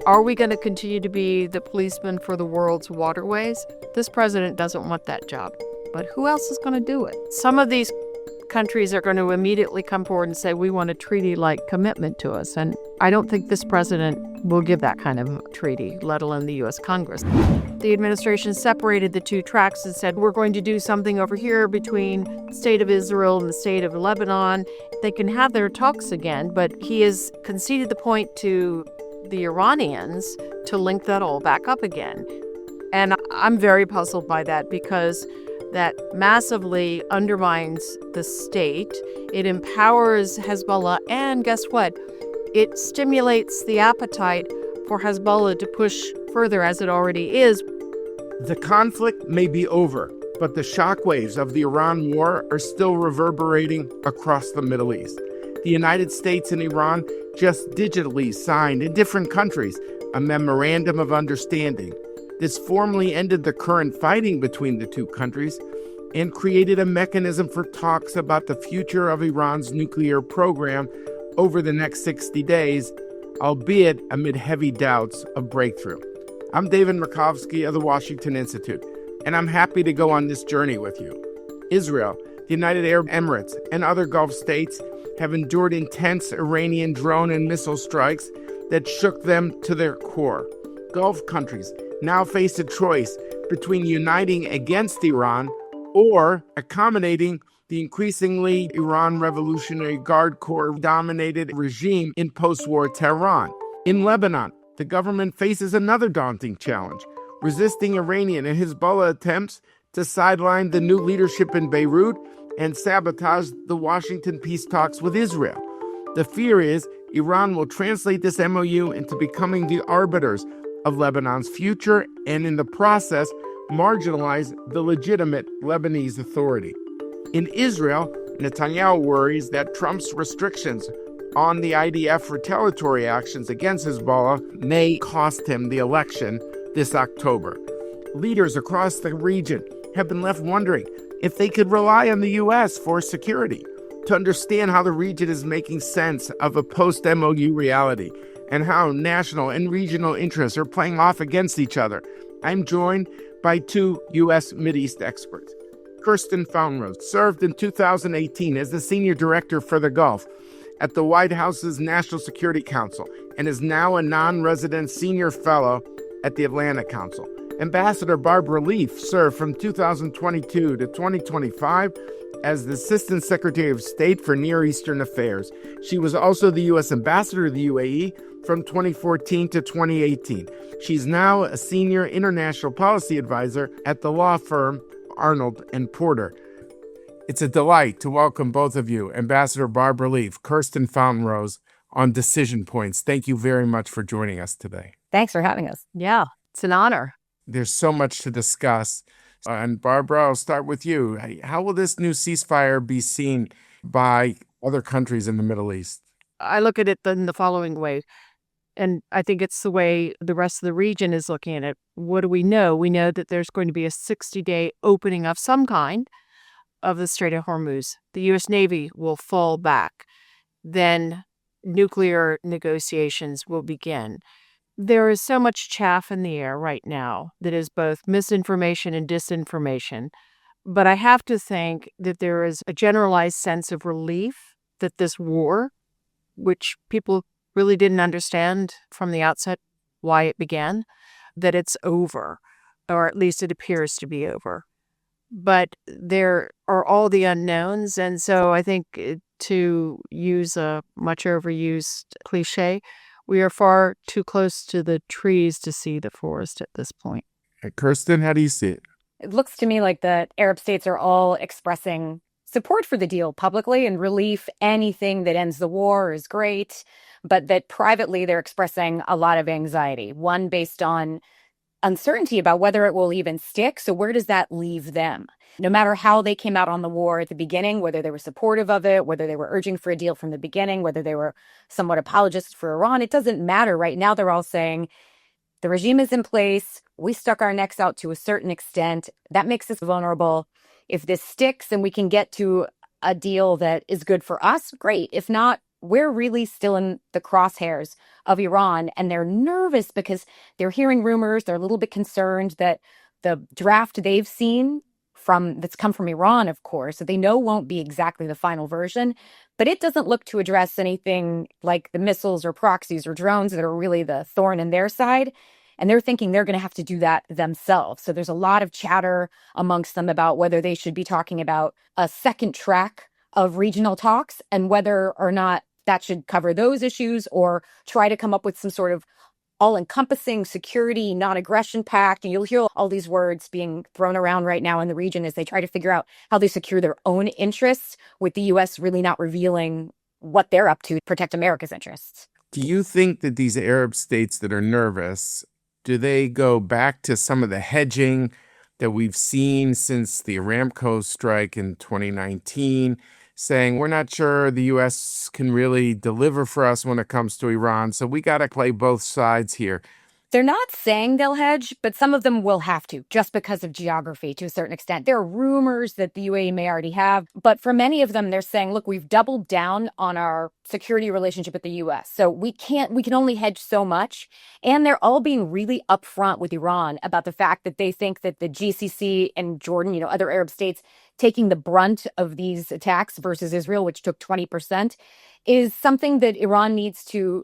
Are we going to continue to be the policeman for the world's waterways? This president doesn't want that job. But who else is going to do it? Some of these countries are going to immediately come forward and say, we want a treaty-like commitment to us. And I don't think this president will give that kind of treaty, let alone the U.S. Congress. The administration separated the two tracks and said, we're going to do something over here between the state of Israel and the state of Lebanon. They can have their talks again, but he has conceded the point to the Iranians to link that all back up again. And I'm very puzzled by that because that massively undermines the state. It empowers Hezbollah, and guess what? It stimulates the appetite for Hezbollah to push further, as it already is. The conflict may be over, but the shockwaves of the Iran war are still reverberating across the Middle East. The United States and Iran just digitally signed in different countries a memorandum of understanding. This formally ended the current fighting between the two countries and created a mechanism for talks about the future of Iran's nuclear program over the next 60 days, albeit amid heavy doubts of breakthrough. I'm David Makovsky of the Washington Institute, and I'm happy to go on this journey with you. Israel, the United Arab Emirates, and other Gulf states have endured intense Iranian drone and missile strikes that shook them to their core. Gulf countries now face a choice between uniting against Iran or accommodating the increasingly Iran Revolutionary Guard Corps-dominated regime in post-war Tehran. In Lebanon, the government faces another daunting challenge, resisting Iranian and Hezbollah attempts to sideline the new leadership in Beirut and sabotage the Washington peace talks with Israel. The fear is Iran will translate this MOU into becoming the arbiters of Lebanon's future and in the process marginalize the legitimate Lebanese authority. In Israel, Netanyahu worries that Trump's restrictions on the IDF retaliatory actions against Hezbollah may cost him the election this October. Leaders across the region have been left wondering if they could rely on the U.S. for security to understand how the region is making sense of a post-MOU reality and how national and regional interests are playing off against each other. I'm joined by two U.S. Mideast experts. Kirsten Fontenrose served in 2018 as the Senior Director for the Gulf at the White House's National Security Council and is now a non-resident Senior Fellow at the Atlantic Council. Ambassador Barbara Leaf served from 2022 to 2025 as the Assistant Secretary of State for Near Eastern Affairs. She was also the U.S. Ambassador to the UAE from 2014 to 2018. She's now a Senior International Policy Advisor at the law firm Arnold & Porter. It's a delight to welcome both of you, Ambassador Barbara Leaf, Kirsten Fontenrose, on Decision Points. Thank you very much for joining us today. Thanks for having us. Yeah, it's an honor. There's so much to discuss. And Barbara, I'll start with you. How will this new ceasefire be seen by other countries in the Middle East? I look at it in the following way, and I think it's the way the rest of the region is looking at it. What do we know? We know that there's going to be a 60-day opening of some kind of the Strait of Hormuz. The U.S. Navy will fall back. Then nuclear negotiations will begin. There is so much chaff in the air right now that is both misinformation and disinformation. But I have to think that there is a generalized sense of relief that this war, which people really didn't understand from the outset why it began, that it's over, or at least it appears to be over. But there are all the unknowns, and so I think, to use a much overused cliche, we are far too close to the trees to see the forest at this point. Kirsten, how do you see it? It looks to me like the Arab states are all expressing support for the deal publicly and relief. Anything that ends the war is great, but that privately they're expressing a lot of anxiety. One, based on uncertainty about whether it will even stick. So where does that leave them? No matter how they came out on the war at the beginning, whether they were supportive of it, whether they were urging for a deal from the beginning, whether they were somewhat apologists for Iran, it doesn't matter. Right now, they're all saying the regime is in place. We stuck our necks out to a certain extent. That makes us vulnerable. If this sticks and we can get to a deal that is good for us, great. If not, we're really still in the crosshairs of Iran, and they're nervous because they're hearing rumors. They're a little bit concerned that the draft they've seen that's come from Iran, of course, that they know won't be exactly the final version, but it doesn't look to address anything like the missiles or proxies or drones that are really the thorn in their side. And they're thinking they're going to have to do that themselves. So there's a lot of chatter amongst them about whether they should be talking about a second track of regional talks and whether or not that should cover those issues or try to come up with some sort of all-encompassing security, non-aggression pact. And you'll hear all these words being thrown around right now in the region as they try to figure out how they secure their own interests, with the U.S. really not revealing what they're up to protect America's interests. Do you think that these Arab states that are nervous, do they go back to some of the hedging that we've seen since the Aramco strike in 2019, saying we're not sure the U.S. can really deliver for us when it comes to Iran, so we got to play both sides here? They're not saying they'll hedge, but some of them will have to, just because of geography to a certain extent. There are rumors that the UAE may already have, but for many of them, they're saying, look, we've doubled down on our security relationship with the US. So we can only hedge so much. And they're all being really upfront with Iran about the fact that they think that the GCC and Jordan, other Arab states taking the brunt of these attacks versus Israel, which took 20%, is something that Iran needs to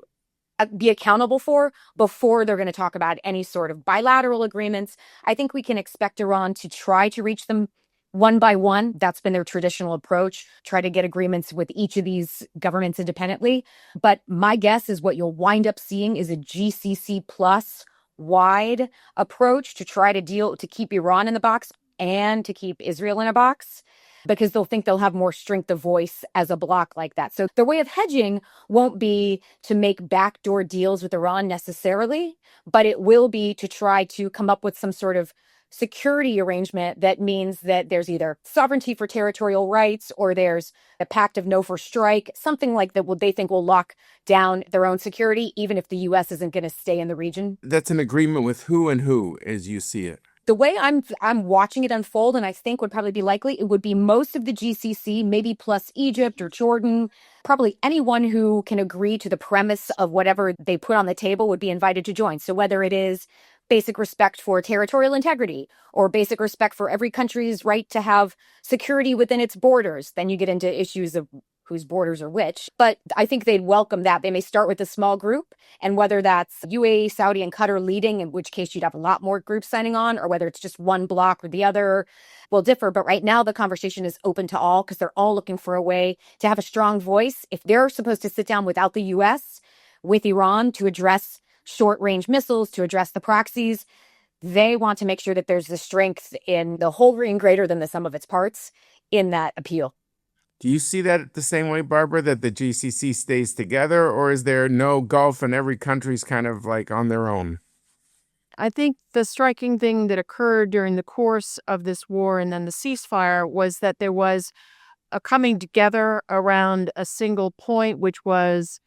be accountable for before they're going to talk about any sort of bilateral agreements. I think we can expect Iran to try to reach them one by one. That's been their traditional approach, try to get agreements with each of these governments independently. But my guess is what you'll wind up seeing is a GCC plus wide approach to try to keep Iran in the box and to keep Israel in a box, because they'll think they'll have more strength of voice as a bloc like that. So their way of hedging won't be to make backdoor deals with Iran necessarily, but it will be to try to come up with some sort of security arrangement that means that there's either sovereignty for territorial rights or there's a pact of no first strike, something like that they think will lock down their own security, even if the U.S. isn't going to stay in the region. That's an agreement with who and who, as you see it? The way I'm watching it unfold, and I think would probably be likely, it would be most of the GCC, maybe plus Egypt or Jordan. Probably anyone who can agree to the premise of whatever they put on the table would be invited to join. So whether it is basic respect for territorial integrity or basic respect for every country's right to have security within its borders, then you get into issues of whose borders are which. But I think they'd welcome that. They may start with a small group, and whether that's UAE, Saudi, and Qatar leading, in which case you'd have a lot more groups signing on, or whether it's just one block or the other, will differ. But right now, the conversation is open to all because they're all looking for a way to have a strong voice. If they're supposed to sit down without the U.S. with Iran to address short-range missiles, to address the proxies, they want to make sure that there's the strength in the whole being greater than the sum of its parts in that appeal. Do you see that the same way, Barbara, that the GCC stays together, or is there no Gulf and every country's kind of like on their own? I think the striking thing that occurred during the course of this war and then the ceasefire was that there was a coming together around a single point, which was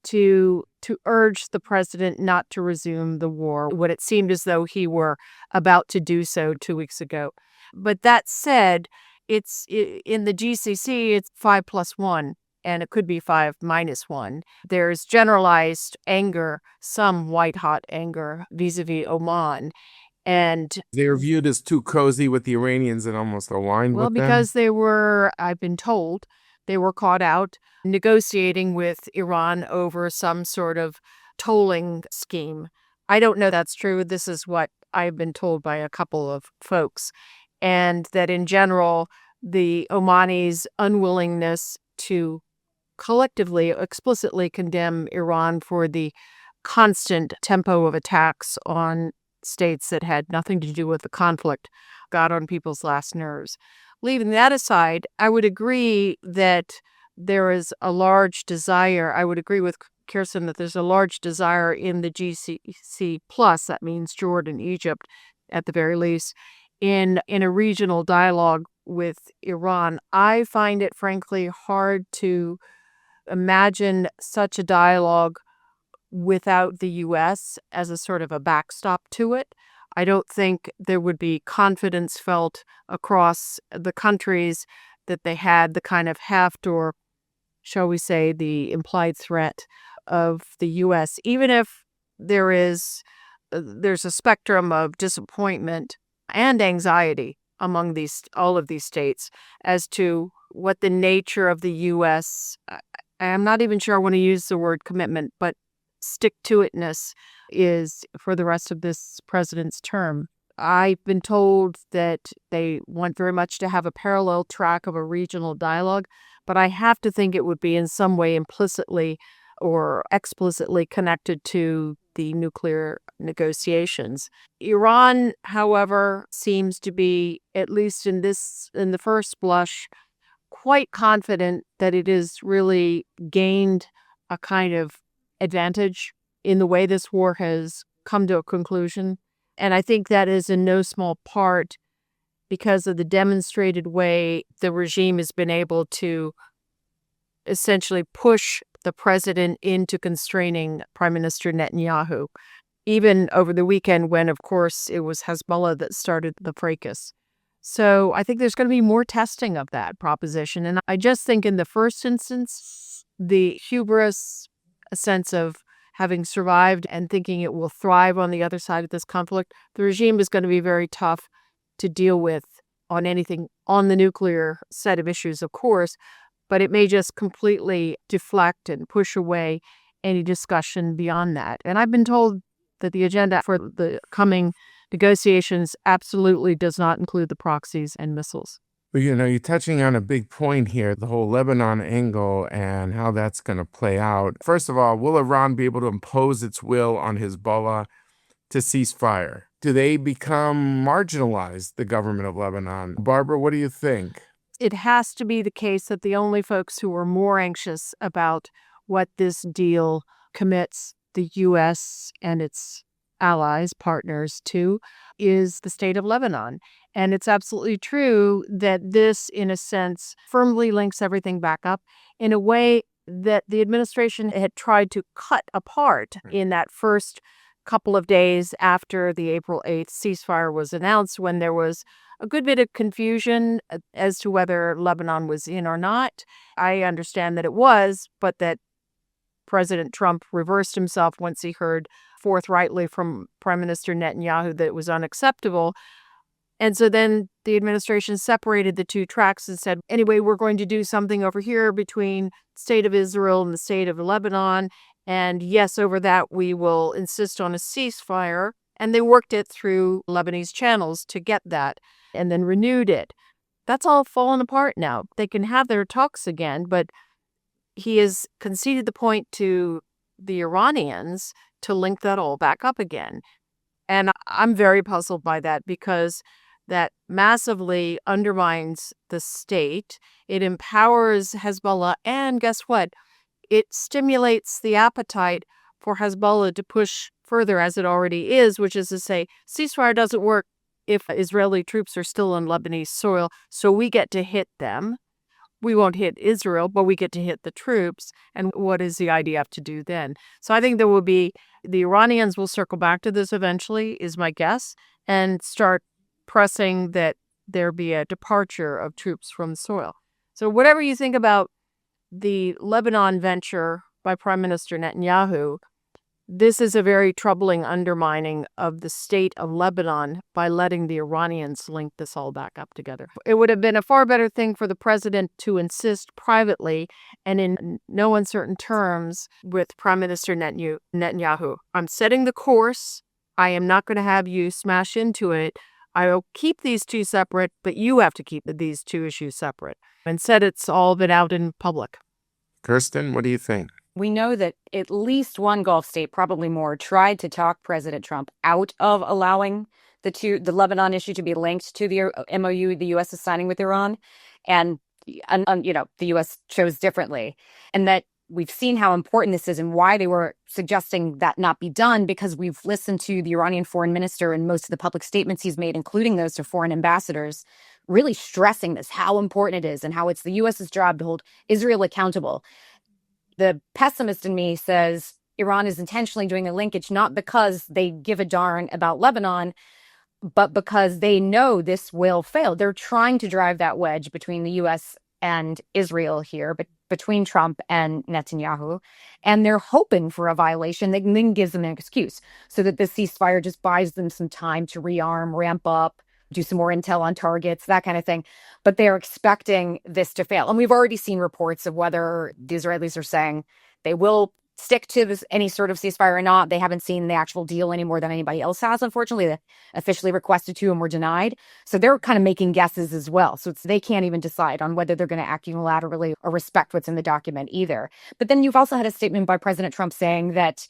to urge the president not to resume the war, when it seemed as though he were about to do so 2 weeks ago. But that said, in the GCC, it's 5+1, and it could be 5-1. There's generalized anger, some white-hot anger vis-a-vis Oman. And they're viewed as too cozy with the Iranians and almost aligned with them? Well, because they were, I've been told, they were caught out negotiating with Iran over some sort of tolling scheme. I don't know that's true. This is what I've been told by a couple of folks. And that in general, the Omanis' unwillingness to collectively, explicitly condemn Iran for the constant tempo of attacks on states that had nothing to do with the conflict got on people's last nerves. Leaving that aside, I would agree that there is a large desire. I would agree with Kirsten that there's a large desire in the GCC plus, that means Jordan, Egypt, at the very least, in a regional dialogue with Iran. I find it, frankly, hard to imagine such a dialogue without the U.S. as a sort of a backstop to it. I don't think there would be confidence felt across the countries that they had the kind of heft or shall we say, the implied threat of the U.S., even if there's a spectrum of disappointment and anxiety among all of these states as to what the nature of the U.S., I'm not even sure I want to use the word commitment, but stick-to-itness is for the rest of this president's term. I've been told that they want very much to have a parallel track of a regional dialogue, but I have to think it would be in some way implicitly or explicitly connected to the nuclear negotiations. Iran, however, seems to be, at least in the first blush, quite confident that it has really gained a kind of advantage in the way this war has come to a conclusion. And I think that is in no small part because of the demonstrated way the regime has been able to essentially push the president into constraining Prime Minister Netanyahu, even over the weekend when, of course, it was Hezbollah that started the fracas. So I think there's going to be more testing of that proposition. And I just think in the first instance, the hubris, a sense of having survived and thinking it will thrive on the other side of this conflict, the regime is going to be very tough to deal with on anything on the nuclear set of issues, of course, but it may just completely deflect and push away any discussion beyond that. And I've been told that the agenda for the coming negotiations absolutely does not include the proxies and missiles. Well, you're touching on a big point here, the whole Lebanon angle and how that's going to play out. First of all, will Iran be able to impose its will on Hezbollah to cease fire? Do they become marginalized, the government of Lebanon? Barbara, what do you think? It has to be the case that the only folks who are more anxious about what this deal commits the U.S. and its allies, partners to, is the state of Lebanon. And it's absolutely true that this, in a sense, firmly links everything back up in a way that the administration had tried to cut apart in that first couple of days after the April 8th ceasefire was announced, when there was a good bit of confusion as to whether Lebanon was in or not. I understand that it was, but that President Trump reversed himself once he heard forthrightly from Prime Minister Netanyahu that it was unacceptable. And so then the administration separated the two tracks and said, anyway, we're going to do something over here between the state of Israel and the state of Lebanon. And yes, over that, we will insist on a ceasefire. And they worked it through Lebanese channels to get that and then renewed it. That's all fallen apart now. They can have their talks again, but he has conceded the point to the Iranians to link that all back up again. And I'm very puzzled by that because that massively undermines the state. It empowers Hezbollah. And guess what? It stimulates the appetite for Hezbollah to push further, as it already is, which is to say, ceasefire doesn't work if Israeli troops are still on Lebanese soil, so we get to hit them. We won't hit Israel, but we get to hit the troops. And what is the IDF to do then? So I think the Iranians will circle back to this eventually, is my guess, and start pressing that there be a departure of troops from the soil. So whatever you think about the Lebanon venture by Prime Minister Netanyahu, this is a very troubling undermining of the state of Lebanon by letting the Iranians link this all back up together. It would have been a far better thing for the president to insist privately and in no uncertain terms with Prime Minister Netanyahu. I'm setting the course. I am not going to have you smash into it. I will keep these two separate, but you have to keep these two issues separate. Instead, it's all been out in public. Kirsten, what do you think? We know that at least one Gulf state, probably more, tried to talk President Trump out of allowing the Lebanon issue to be linked to the MOU the U.S. is signing with Iran. And the U.S. chose differently. And that we've seen how important this is and why they were suggesting that not be done, because we've listened to the Iranian foreign minister and most of the public statements he's made, including those to foreign ambassadors, really stressing this, how important it is and how it's the U.S.'s job to hold Israel accountable. The pessimist in me says Iran is intentionally doing the linkage, not because they give a darn about Lebanon, but because they know this will fail. They're trying to drive that wedge between the U.S. and Israel here, but between Trump and Netanyahu, and they're hoping for a violation that then gives them an excuse so that the ceasefire just buys them some time to rearm, ramp up, do some more intel on targets, that kind of thing. But they're expecting this to fail. And we've already seen reports of whether the Israelis are saying they will stick to any sort of ceasefire or not. They haven't seen the actual deal any more than anybody else has, unfortunately. They officially requested to and were denied. So they're kind of making guesses as well. So they can't even decide on whether they're going to act unilaterally or respect what's in the document either. But then you've also had a statement by President Trump saying that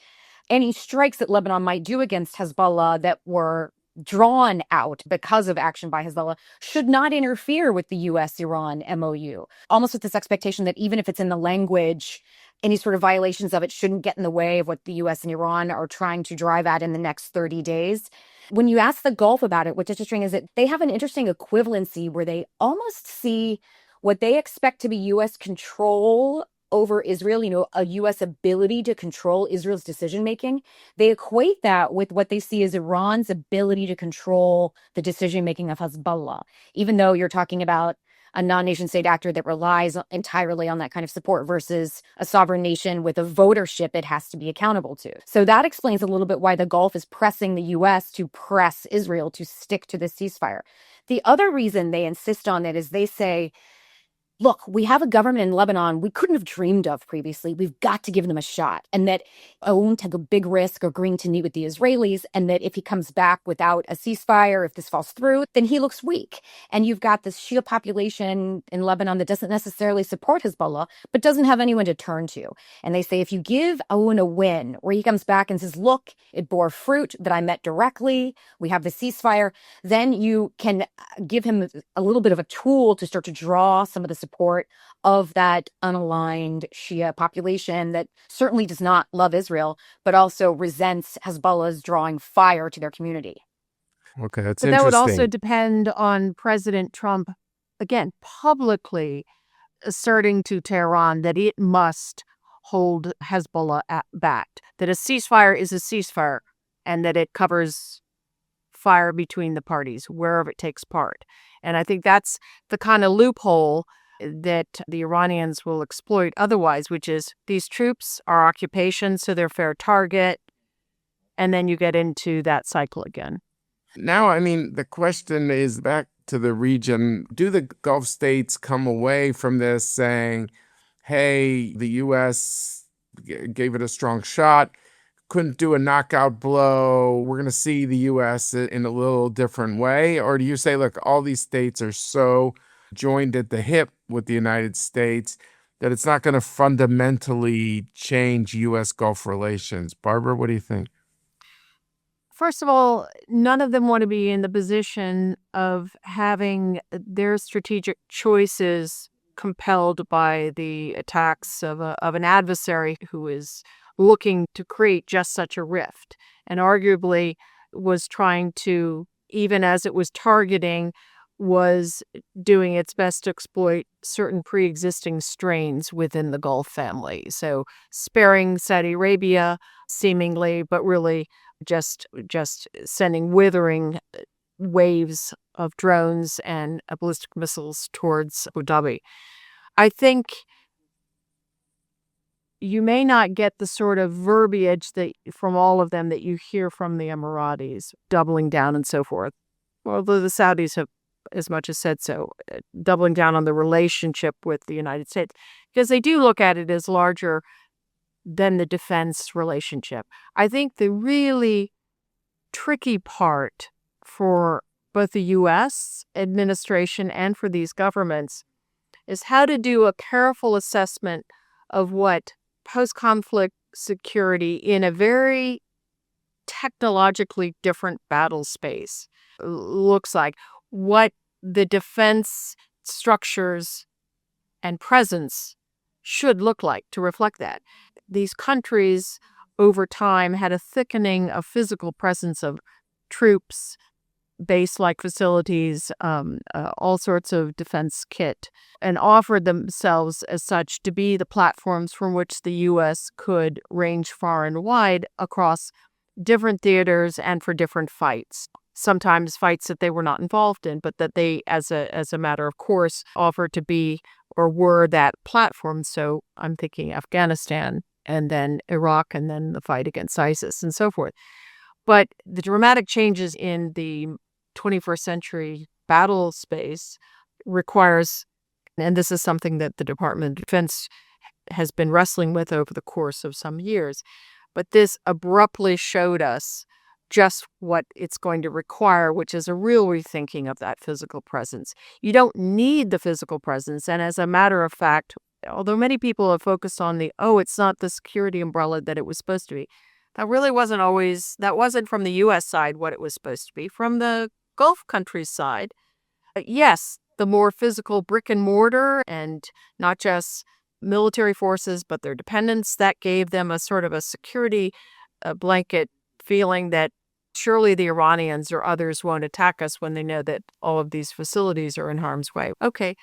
any strikes that Lebanon might do against Hezbollah that were drawn out because of action by Hezbollah should not interfere with the U.S.-Iran MOU, almost with this expectation that even if it's in the language, any sort of violations of it shouldn't get in the way of what the U.S. and Iran are trying to drive at in the next 30 days. When you ask the Gulf about it, what's interesting is that they have an interesting equivalency where they almost see what they expect to be U.S. control over Israel, a U.S. ability to control Israel's decision-making. They equate that with what they see as Iran's ability to control the decision-making of Hezbollah, even though you're talking about a non-nation state actor that relies entirely on that kind of support versus a sovereign nation with a votership it has to be accountable to. So that explains a little bit why the Gulf is pressing the U.S. to press Israel to stick to the ceasefire. The other reason they insist on it is they say, look, we have a government in Lebanon we couldn't have dreamed of previously. We've got to give them a shot. And that won't take a big risk agreeing to meet with the Israelis. And that if he comes back without a ceasefire, if this falls through, then he looks weak. And you've got this Shia population in Lebanon that doesn't necessarily support Hezbollah, but doesn't have anyone to turn to. And they say, if you give Aoun a win, where he comes back and says, look, it bore fruit that I met directly, we have the ceasefire, then you can give him a little bit of a tool to start to draw some of the support of that unaligned Shia population that certainly does not love Israel, but also resents Hezbollah's drawing fire to their community. Okay, that's But interesting. that would also depend on President Trump, again, publicly asserting to Tehran that it must hold Hezbollah back, that a ceasefire is a ceasefire, and that it covers fire between the parties, wherever it takes part. And I think that's the kind of loophole that the Iranians will exploit otherwise, which is these troops are occupation, so they're fair target, and then you get into that cycle again. Now, the question is back to the region. Do the Gulf states come away from this saying, hey, the U.S. gave it a strong shot, couldn't do a knockout blow, we're going to see the U.S. in a little different way? Or do you say, look, all these states are so joined at the hip with the United States that it's not going to fundamentally change U.S. Gulf relations? Barbara, what do you think? First of all, none of them want to be in the position of having their strategic choices compelled by the attacks of an adversary who is looking to create just such a rift, and arguably was trying to, even as it was targeting, was doing its best to exploit certain pre-existing strains within the Gulf family. So sparing Saudi Arabia, seemingly, but really just sending withering waves of drones and ballistic missiles towards Abu Dhabi. I think you may not get the sort of verbiage that from all of them that you hear from the Emiratis, doubling down and so forth. Although the Saudis have as much as said so, doubling down on the relationship with the United States, because they do look at it as larger than the defense relationship. I think the really tricky part for both the U.S. administration and for these governments is how to do a careful assessment of what post-conflict security in a very technologically different battle space looks like, what the defense structures and presence should look like to reflect that. These countries over time had a thickening of physical presence of troops, base-like facilities, all sorts of defense kit, and offered themselves as such to be the platforms from which the U.S. could range far and wide across different theaters and for different fights. Sometimes fights that they were not involved in, but that they, as a matter of course, offered to be or were that platform. So I'm thinking Afghanistan and then Iraq and then the fight against ISIS and so forth. But the dramatic changes in the 21st century battle space requires, and this is something that the Department of Defense has been wrestling with over the course of some years, but this abruptly showed us just what it's going to require, which is a real rethinking of that physical presence. You don't need the physical presence. And as a matter of fact, although many people have focused on it's not the security umbrella that it was supposed to be, that really wasn't always, that wasn't from the U.S. side what it was supposed to be. From the Gulf countries' side, yes, the more physical brick and mortar and not just military forces, but their dependents, that gave them a sort of a security blanket feeling that surely the Iranians or others won't attack us when they know that all of these facilities are in harm's way. Okay,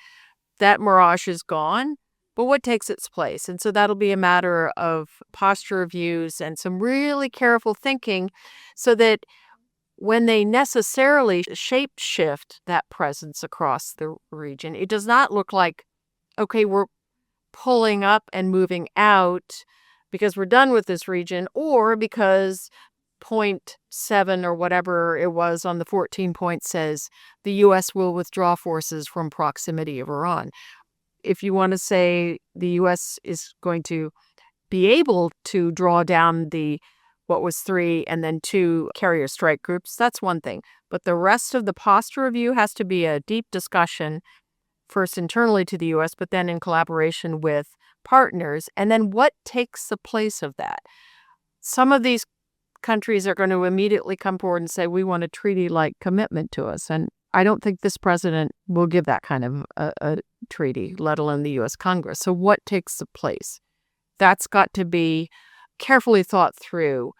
that mirage is gone, but what takes its place? And so that'll be a matter of posture reviews and some really careful thinking so that when they necessarily shape shift that presence across the region, it does not look like, okay, we're pulling up and moving out because we're done with this region or because point 7 or whatever it was on the 14 point says the U.S. will withdraw forces from proximity of Iran. If you want to say the U.S. is going to be able to draw down what was 3 and then 2 carrier strike groups, that's one thing. But the rest of the posture review has to be a deep discussion, first internally to the U.S., but then in collaboration with partners. And then what takes the place of that? Some of these countries are going to immediately come forward and say, we want a treaty-like commitment to us. And I don't think this president will give that kind of a treaty, let alone the U.S. Congress. So what takes the place? That's got to be carefully thought through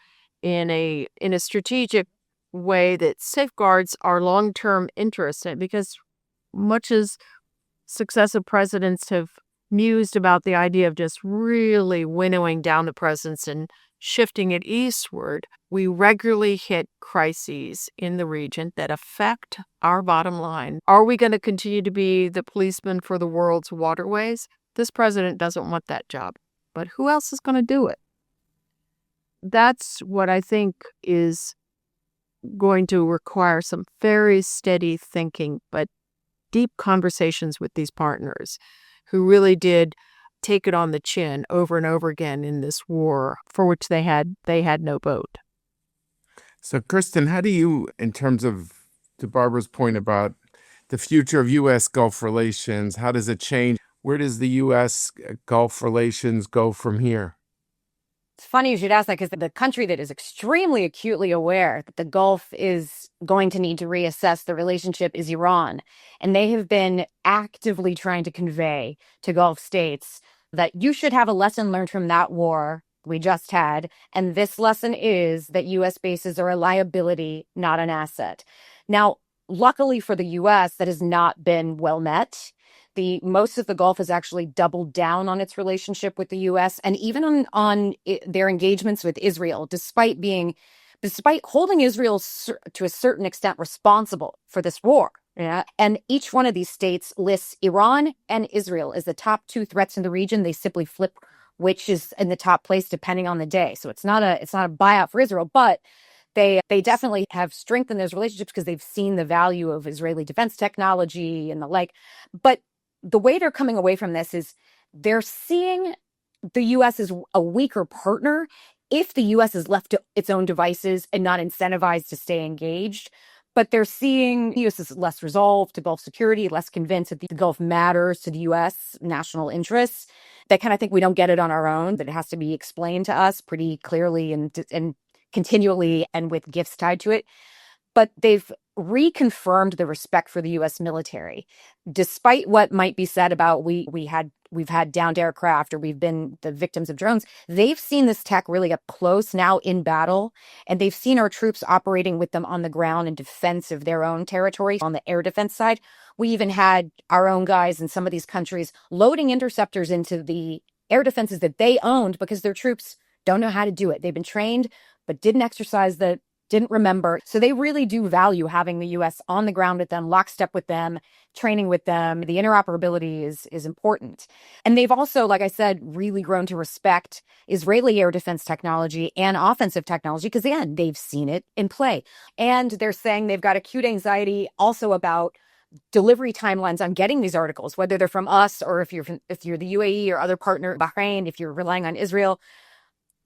in a strategic way that safeguards our long-term interests. Because much as successive presidents have mused about the idea of just really winnowing down the presence and shifting it eastward, we regularly hit crises in the region that affect our bottom line. Are we going to continue to be the policeman for the world's waterways? This president doesn't want that job, but who else is going to do it? That's what I think is going to require some very steady thinking, but deep conversations with these partners who really did take it on the chin over and over again in this war for which they had no vote. So, Kirsten, how do you, in terms of to Barbara's point about the future of U.S. Gulf relations, how does it change? Where does the U.S. Gulf relations go from here? It's funny you should ask that because the country that is extremely acutely aware that the Gulf is going to need to reassess the relationship is Iran. And they have been actively trying to convey to Gulf states that you should have a lesson learned from that war we just had. And this lesson is that U.S. bases are a liability, not an asset. Now, luckily for the U.S., that has not been well met. Most of the Gulf has actually doubled down on its relationship with the U.S. and even on their engagements with Israel, despite holding Israel to a certain extent responsible for this war. Yeah. And each one of these states lists Iran and Israel as the top 2 threats in the region. They simply flip which is in the top place depending on the day. So it's not a buyout for Israel, but they definitely have strengthened those relationships because they've seen the value of Israeli defense technology and the like. But the way they're coming away from this is they're seeing the U.S. as a weaker partner if the U.S. is left to its own devices and not incentivized to stay engaged. But they're seeing the U.S. is less resolved to Gulf security, less convinced that the Gulf matters to the U.S. national interests. They kind of think we don't get it on our own, that it has to be explained to us pretty clearly and continually and with gifts tied to it. But they've reconfirmed the respect for the U.S. military, despite what might be said about we've had downed aircraft or we've been the victims of drones. They've seen this tech really up close now in battle, and they've seen our troops operating with them on the ground in defense of their own territory. On the air defense side, we even had our own guys in some of these countries loading interceptors into the air defenses that they owned because their troops don't know how to do it. They've been trained, but didn't didn't remember. So they really do value having the U.S. on the ground with them, lockstep with them, training with them. The interoperability is important. And they've also, like I said, really grown to respect Israeli air defense technology and offensive technology because, again, they've seen it in play. And they're saying they've got acute anxiety also about delivery timelines on getting these articles, whether they're from us or if you're the UAE or other partner, Bahrain, if you're relying on Israel.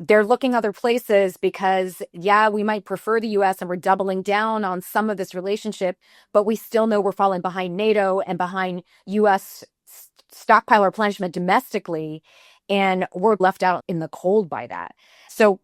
They're looking other places because, yeah, we might prefer the US and we're doubling down on some of this relationship, but we still know we're falling behind NATO and behind US stockpile replenishment domestically, and we're left out in the cold by that. So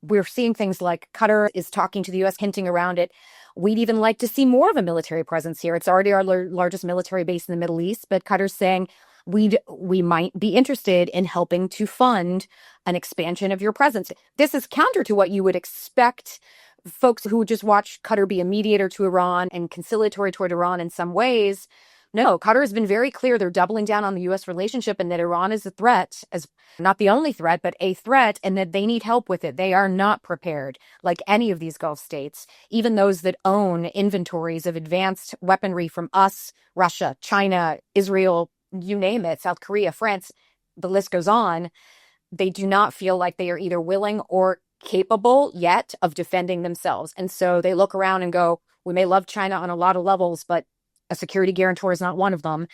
we're seeing things like Qatar is talking to the US, hinting around it. We'd even like to see more of a military presence here. It's already our largest military base in the Middle East, but Qatar's saying we might be interested in helping to fund an expansion of your presence. This is counter to what you would expect folks who would just watch Qatar be a mediator to Iran and conciliatory toward Iran in some ways. No, Qatar has been very clear they're doubling down on the U.S. relationship and that Iran is a threat, as not the only threat, but a threat, and that they need help with it. They are not prepared, like any of these Gulf states, even those that own inventories of advanced weaponry from us, Russia, China, Israel, you name it, South Korea, France, the list goes on. They do not feel like they are either willing or capable yet of defending themselves. And so they look around and go, we may love China on a lot of levels, but a security guarantor is not one of them,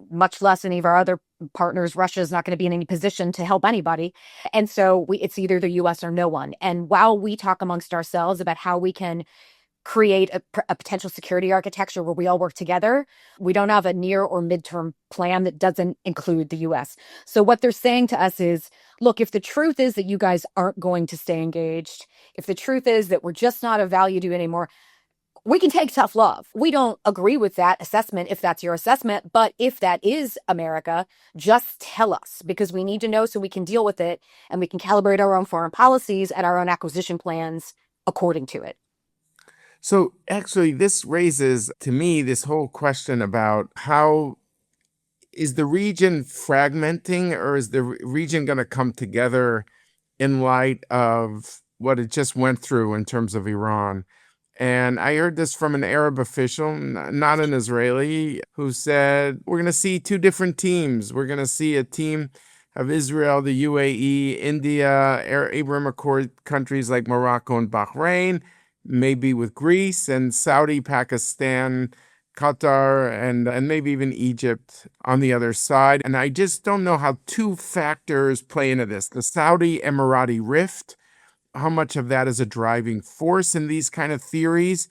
much less any of our other partners. Russia is not going to be in any position to help anybody. And so it's either the U.S. or no one. And while we talk amongst ourselves about how we can create a potential security architecture where we all work together, we don't have a near or midterm plan that doesn't include the U.S. So what they're saying to us is, look, if the truth is that you guys aren't going to stay engaged, if the truth is that we're just not of value to you anymore, we can take tough love. We don't agree with that assessment if that's your assessment, but if that is America, just tell us, because we need to know so we can deal with it and we can calibrate our own foreign policies and our own acquisition plans according to it. So actually, this raises to me this whole question about how is the region fragmenting, or is the region going to come together in light of what it just went through in terms of Iran? And I heard this from an Arab official, not an Israeli, who said, we're going to see two different teams. We're going to see a team of Israel, the UAE, India, Abraham Accord countries like Morocco and Bahrain, maybe with Greece and Saudi, Pakistan, Qatar, and maybe even Egypt on the other side. And I just don't know how two factors play into this. The Saudi-Emirati rift, how much of that is a driving force in these kind of theories,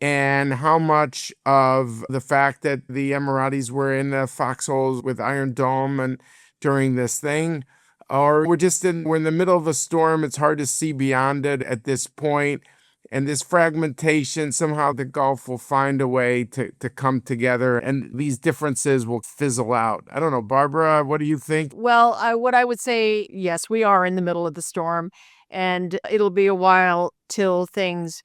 and how much of the fact that the Emiratis were in the foxholes with Iron Dome and during this thing, or we're in the middle of a storm. It's hard to see beyond it at this point. And this fragmentation, somehow the Gulf will find a way to come together and these differences will fizzle out. I don't know, Barbara, what do you think? Well, what I would say, yes, we are in the middle of the storm, and it'll be a while till things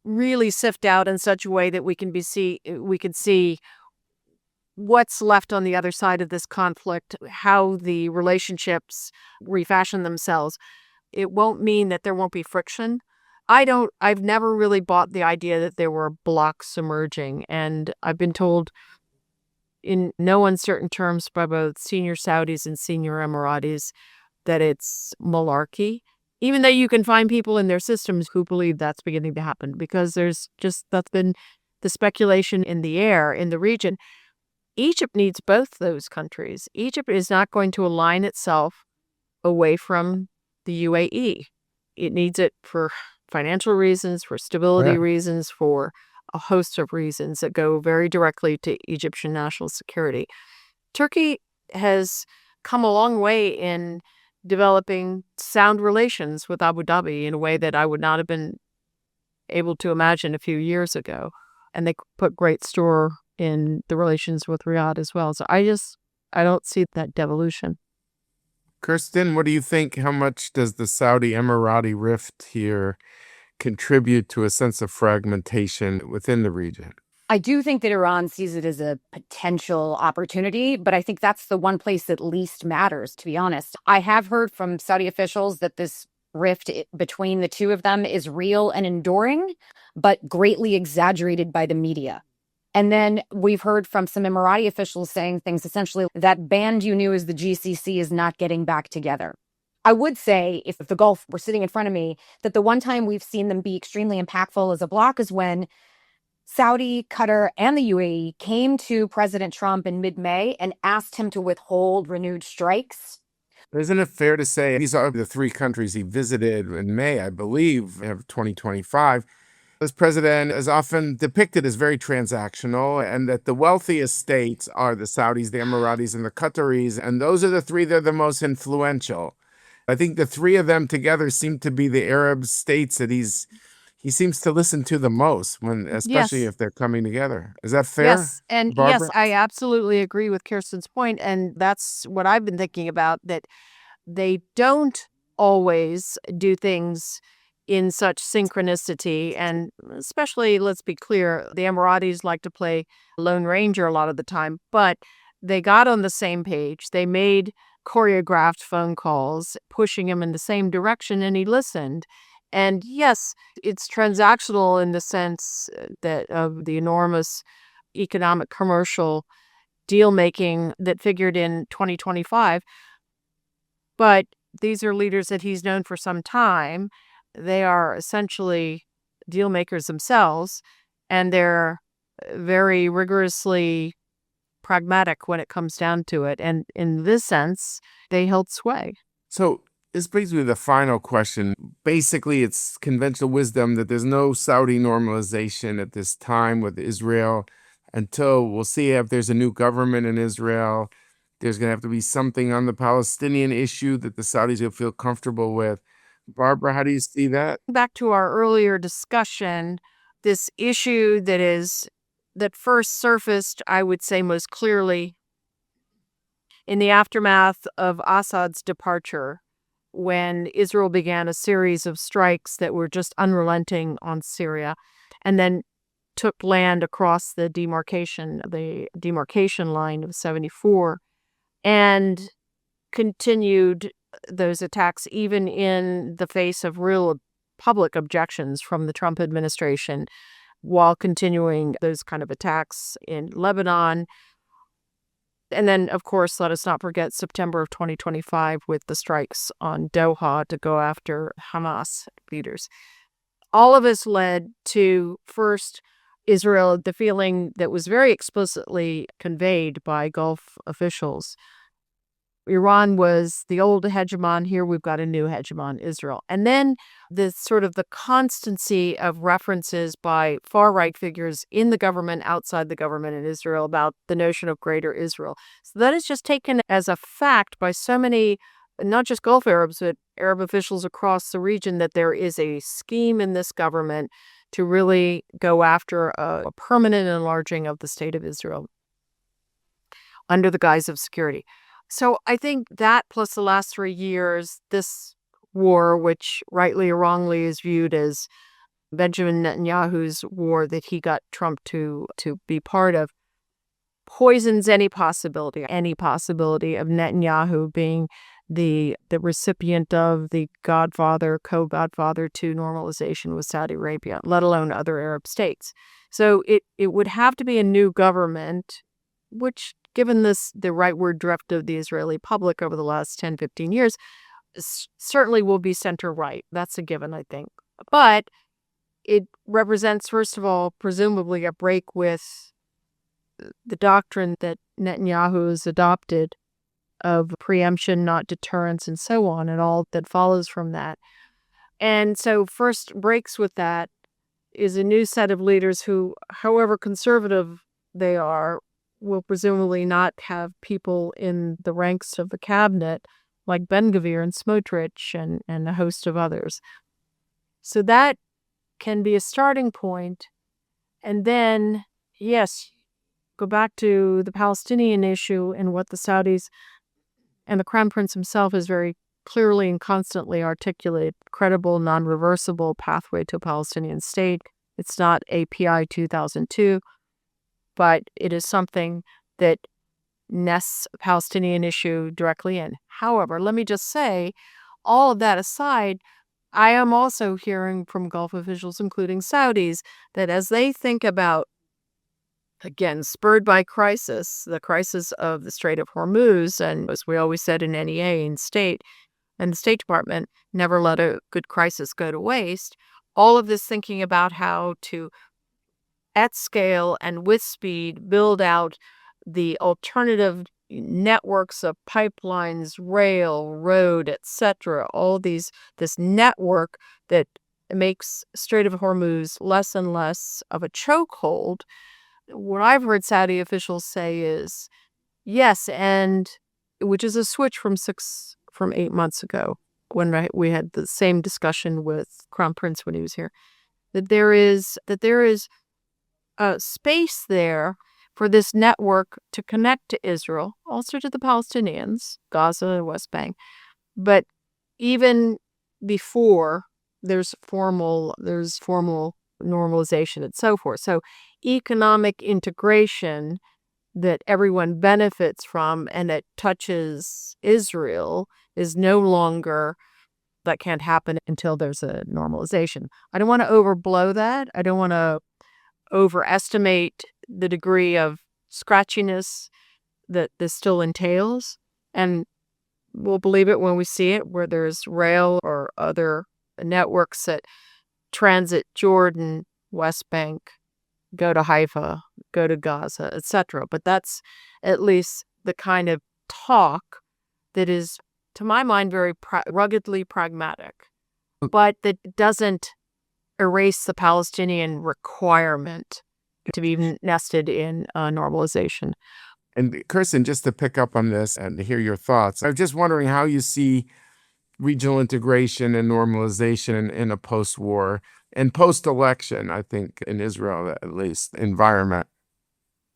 really sift out in such a way that we can see what's left on the other side of this conflict, how the relationships refashion themselves. It won't mean that there won't be friction. I've never really bought the idea that there were blocs emerging, and I've been told in no uncertain terms by both senior Saudis and senior Emiratis that it's malarkey, even though you can find people in their systems who believe that's beginning to happen, because that's been the speculation in the air in the region. Egypt needs both those countries. Egypt is not going to align itself away from the UAE. It needs it for financial reasons, for stability reasons, for a host of reasons that go very directly to Egyptian national security. Turkey has come a long way in developing sound relations with Abu Dhabi in a way that I would not have been able to imagine a few years ago. And they put great store in the relations with Riyadh as well. So I don't see that devolution. Kirsten, what do you think? How much does the Saudi-Emirati rift here contribute to a sense of fragmentation within the region? I do think that Iran sees it as a potential opportunity, but I think that's the one place that least matters, to be honest. I have heard from Saudi officials that this rift between the two of them is real and enduring, but greatly exaggerated by the media. And then we've heard from some Emirati officials saying things essentially that band you knew as the GCC is not getting back together. I would say, if the Gulf were sitting in front of me, that the one time we've seen them be extremely impactful as a bloc is when Saudi, Qatar, and the UAE came to President Trump in mid-May and asked him to withhold renewed strikes. Isn't it fair to say these are the three countries he visited in May, I believe, of 2025? This president is often depicted as very transactional, and that the wealthiest states are the Saudis, the Emiratis, and the Qataris, and those are the three that are the most influential. I think the three of them together seem to be the Arab states that he seems to listen to the most, especially Yes. if they're coming together. Is that fair, Yes. And yes, Barbara? I absolutely agree with Kirsten's point, and that's what I've been thinking about, that they don't always do things in such synchronicity. And especially, let's be clear, the Emiratis like to play Lone Ranger a lot of the time, but they got on the same page. They made choreographed phone calls, pushing him in the same direction, and he listened. And yes, it's transactional in the sense that of the enormous economic commercial deal making that figured in 2025. But these are leaders that he's known for some time. They are essentially deal makers themselves, and they're very rigorously pragmatic when it comes down to it. And in this sense, they held sway. So this brings me to the final question. Basically, it's conventional wisdom that there's no Saudi normalization at this time with Israel until we'll see if there's a new government in Israel. There's going to have to be something on the Palestinian issue that the Saudis will feel comfortable with. Barbara, how do you see that? Back to our earlier discussion, this issue that first surfaced, I would say most clearly in the aftermath of Assad's departure, when Israel began a series of strikes that were just unrelenting on Syria, and then took land across the demarcation line of 74, and continued those attacks even in the face of real public objections from the Trump administration, while continuing those kind of attacks in Lebanon. And then, of course, let us not forget September of 2025 with the strikes on Doha to go after Hamas leaders. All of this led to, first, Israel, the feeling that was very explicitly conveyed by Gulf officials. Iran was the old hegemon. Here we've got a new hegemon, Israel. And then the constancy of references by far-right figures in the government, outside the government in Israel, about the notion of greater Israel. So that is just taken as a fact by so many, not just Gulf Arabs, but Arab officials across the region, that there is a scheme in this government to really go after a permanent enlarging of the state of Israel under the guise of security. So I think that, plus the last 3 years, this war, which rightly or wrongly is viewed as Benjamin Netanyahu's war that he got Trump to be part of, poisons any possibility of Netanyahu being the recipient of the co-godfather to normalization with Saudi Arabia, let alone other Arab states. So it would have to be a new government, which, given the rightward drift of the Israeli public over the last 10, 15 years, certainly will be center-right. That's a given, I think. But it represents, first of all, presumably a break with the doctrine that Netanyahu has adopted of preemption, not deterrence, and so on, and all that follows from that. And so first breaks with that is a new set of leaders who, however conservative they are, will presumably not have people in the ranks of the cabinet like Ben-Gvir and Smotrich and a host of others. So that can be a starting point. And then, yes, go back to the Palestinian issue and what the Saudis and the Crown Prince himself has very clearly and constantly articulated: credible, non-reversible pathway to a Palestinian state. It's not API 2002, but it is something that nests a Palestinian issue directly in. However, let me just say, all of that aside, I am also hearing from Gulf officials, including Saudis, that as they think about, again, spurred by crisis, the crisis of the Strait of Hormuz, and as we always said in NEA and the State Department, never let a good crisis go to waste. All of this thinking about how to, at scale and with speed, build out the alternative networks of pipelines, rail, road, etc. This network that makes Strait of Hormuz less and less of a chokehold. What I've heard Saudi officials say is yes, and which is a switch from 8 months ago when we had the same discussion with Crown Prince when he was here, that there is a space there for this network to connect to Israel, also to the Palestinians, Gaza and West Bank. But even before there's formal normalization and so forth. So economic integration that everyone benefits from and that touches Israel is no longer, that can't happen until there's a normalization. I don't want to overblow that. I don't want to overestimate the degree of scratchiness that this still entails. And we'll believe it when we see it, where there's rail or other networks that transit Jordan, West Bank, go to Haifa, go to Gaza, etc. But that's at least the kind of talk that is, to my mind, very ruggedly pragmatic, but that doesn't erase the Palestinian requirement to be nested in normalization. And Kirsten, just to pick up on this and to hear your thoughts, I'm just wondering how you see regional integration and normalization in a post-war and post-election, I think, in Israel at least, environment.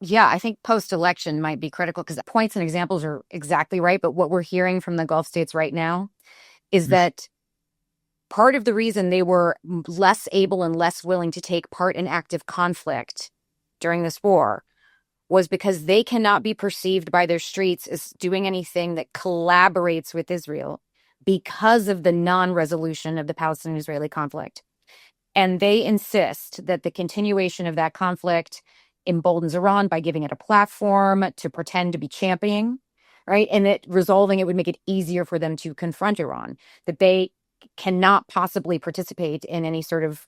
Yeah, I think post-election might be critical because points and examples are exactly right. But what we're hearing from the Gulf states right now is that part of the reason they were less able and less willing to take part in active conflict during this war was because they cannot be perceived by their streets as doing anything that collaborates with Israel because of the non-resolution of the Palestinian-Israeli conflict. And they insist that the continuation of that conflict emboldens Iran by giving it a platform to pretend to be championing, right? And that resolving it would make it easier for them to confront Iran, that they cannot possibly participate in any sort of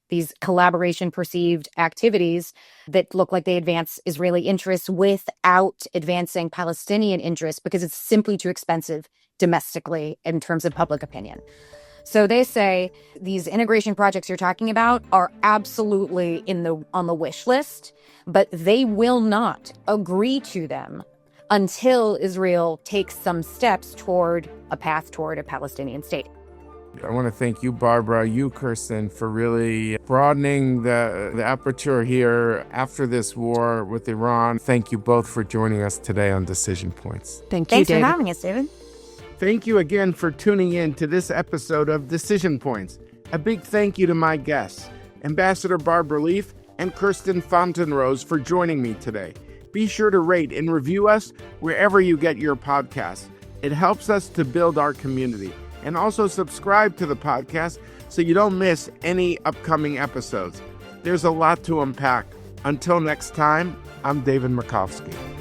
these collaboration perceived activities that look like they advance Israeli interests without advancing Palestinian interests because it's simply too expensive domestically in terms of public opinion. So they say these integration projects you're talking about are absolutely on the wish list, but they will not agree to them until Israel takes some steps toward a path toward a Palestinian state. I want to thank you, Barbara, you, Kirsten, for really broadening the aperture here after this war with Iran. Thank you both for joining us today on Decision Points. Thanks for having us, David. Thank you again for tuning in to this episode of Decision Points. A big thank you to my guests, Ambassador Barbara Leaf and Kirsten Fontenrose, for joining me today. Be sure to rate and review us wherever you get your podcasts. It helps us to build our community. And also subscribe to the podcast so you don't miss any upcoming episodes. There's a lot to unpack. Until next time, I'm David Makovsky.